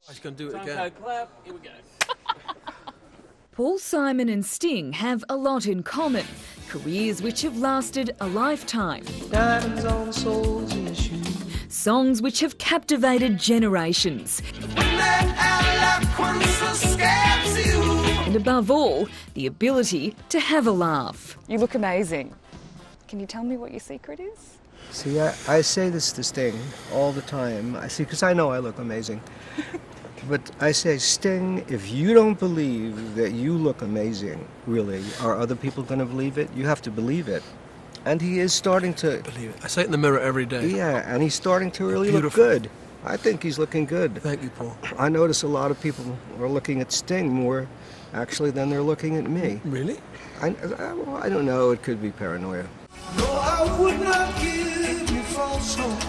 I was going to do it again. Clap. Here we go. Paul Simon and Sting have a lot in common, careers which have lasted a lifetime, Diamonds on soles in your shoes. songs which have captivated generations, and above all, the ability to have a laugh. You look amazing. Can you tell me what your secret is? See, I say this to Sting all the time. Because I know I look amazing. But I say, Sting, if you don't believe that you look amazing, really, are other people going to believe it? You have to believe it. And he is starting to... Believe it. I say it in the mirror every day. Yeah, and he's starting to really look Beautiful. good. I think he's looking good. Thank you, Paul. I notice a lot of people are looking at Sting more, actually, than they're looking at me. Really? Well, I don't know, it could be paranoia. No, I would not give you false hope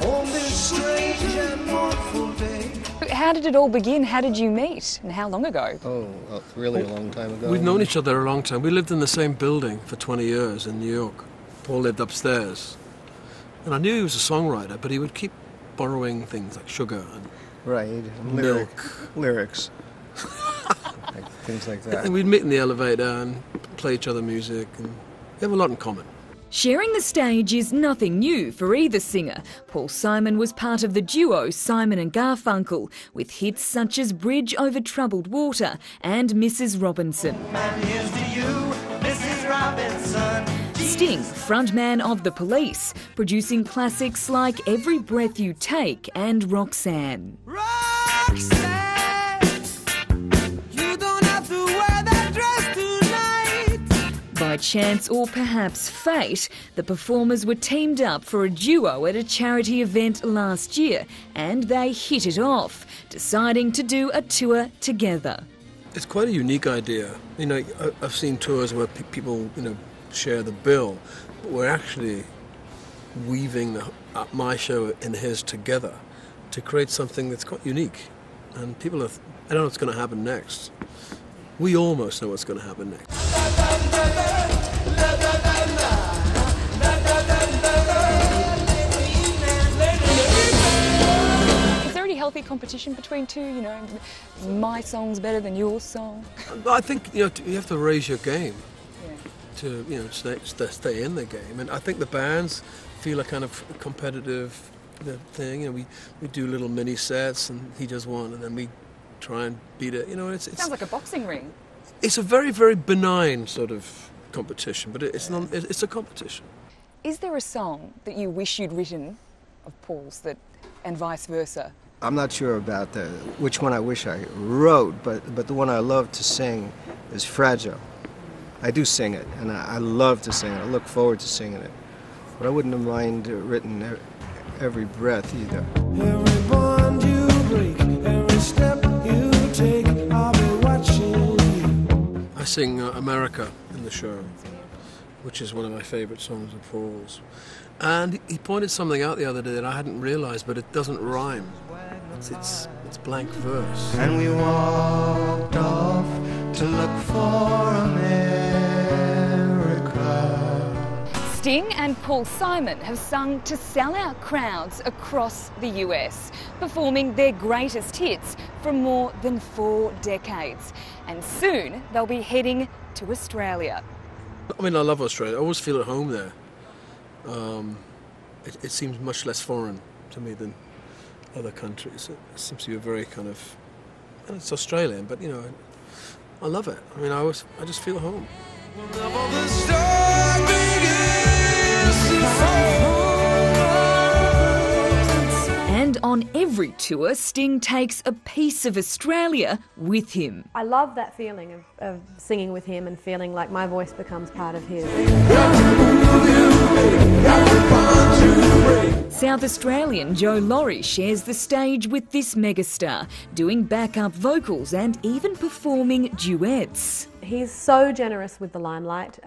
on this strange and mournful day. How did it all begin? How did you meet? And how long ago? Oh, well, really a long time ago. We've known each other a long time. We lived in the same building for 20 years in New York. Paul lived upstairs. And I knew he was a songwriter, but he would keep borrowing things like sugar and Right, milk. lyrics. Like, things like that. And we'd meet in the elevator and play each other music, and we have a lot in common. Sharing the stage is nothing new for either singer. Paul Simon was part of the duo Simon and Garfunkel, with hits such as Bridge Over Troubled Water and Mrs. Robinson. And here's to you, Mrs. Robinson. Sting, frontman of The Police, producing classics like Every Breath You Take and Roxanne. Roxanne, you don't have to wear that dress tonight. By chance or perhaps fate, the performers were teamed up for a duo at a charity event last year, and they hit it off, deciding to do a tour together. It's quite a unique idea. You know, I've seen tours where people, share the bill, but we're actually weaving my show and his together to create something that's quite unique. And I don't know what's going to happen next. We almost know what's going to happen next. Is there any healthy competition between two? My song's better than your song? I think, you have to raise your game to, stay in the game. And I think the bands feel a kind of competitive thing. We do little mini sets, and he does one, and then we try and beat it. It Sounds like a boxing ring. It's a very, very benign sort of competition, but it's a competition. Is there a song that you wish you'd written of Paul's and vice versa? I'm not sure about which one I wish I wrote, but the one I love to sing is Fragile. I do sing it, and I love to sing it. I look forward to singing it. But I wouldn't have written Every Breath either. Every bond you break, every step you take, I'll be watching you. I sing America in the show, which is one of my favourite songs of Paul's. And he pointed something out the other day that I hadn't realised, but it doesn't rhyme. It's blank verse. And we walked off to look for America. Sting and Paul Simon have sung to sell-out crowds across the US, performing their greatest hits from more than 4 decades. And soon they'll be heading to Australia. I love Australia. I always feel at home there. It seems much less foreign to me than other countries. It seems to be a very kind of... And it's Australian, but, I love it. I just feel at home. And on every tour, Sting takes a piece of Australia with him. I love that feeling of singing with him and feeling like my voice becomes part of his. South Australian Joe Laurie shares the stage with this megastar, doing backup vocals and even performing duets. He's so generous with the limelight.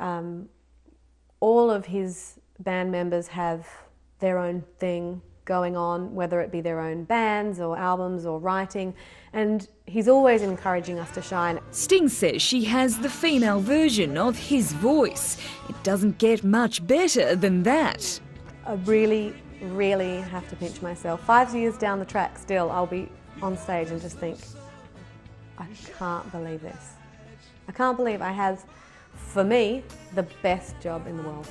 All of his band members have their own thing going on, whether it be their own bands or albums or writing, and he's always encouraging us to shine. Sting says she has the female version of his voice. It doesn't get much better than that. I really have to pinch myself. 5 years down the track still, I'll be on stage and just think, I can't believe this. I can't believe I have, for me, the best job in the world.